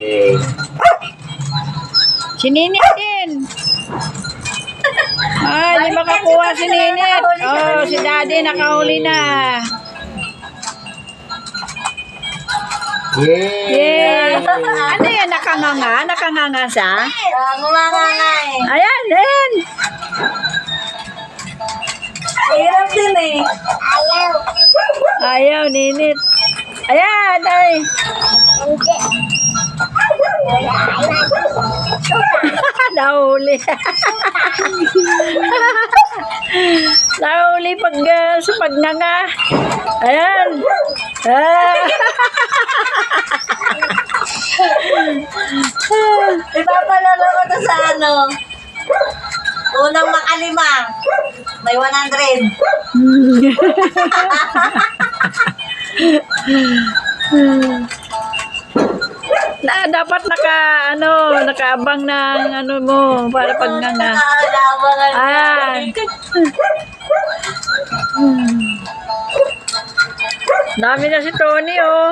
Okay. Si Ninit din. Ay, di makakuha si Ninit. Oh, si Daddy nakahuli na. Yay! Yay! Ano yan? Nakanganga? Nakanganga siya? Ngumanganga eh. Ayan, ayan. Hirap din eh. Ayaw, Ninit. Ayan, ay. Nahuli. Nahuli pag sa pagnanga. Ayan. Ah. Ipapalala ko to sa ano. Unang makalima. May 100. Na dapat nakaabang ng ano mo para pagnanga. Nakalabangan Ah. Dami na si Tony, oh.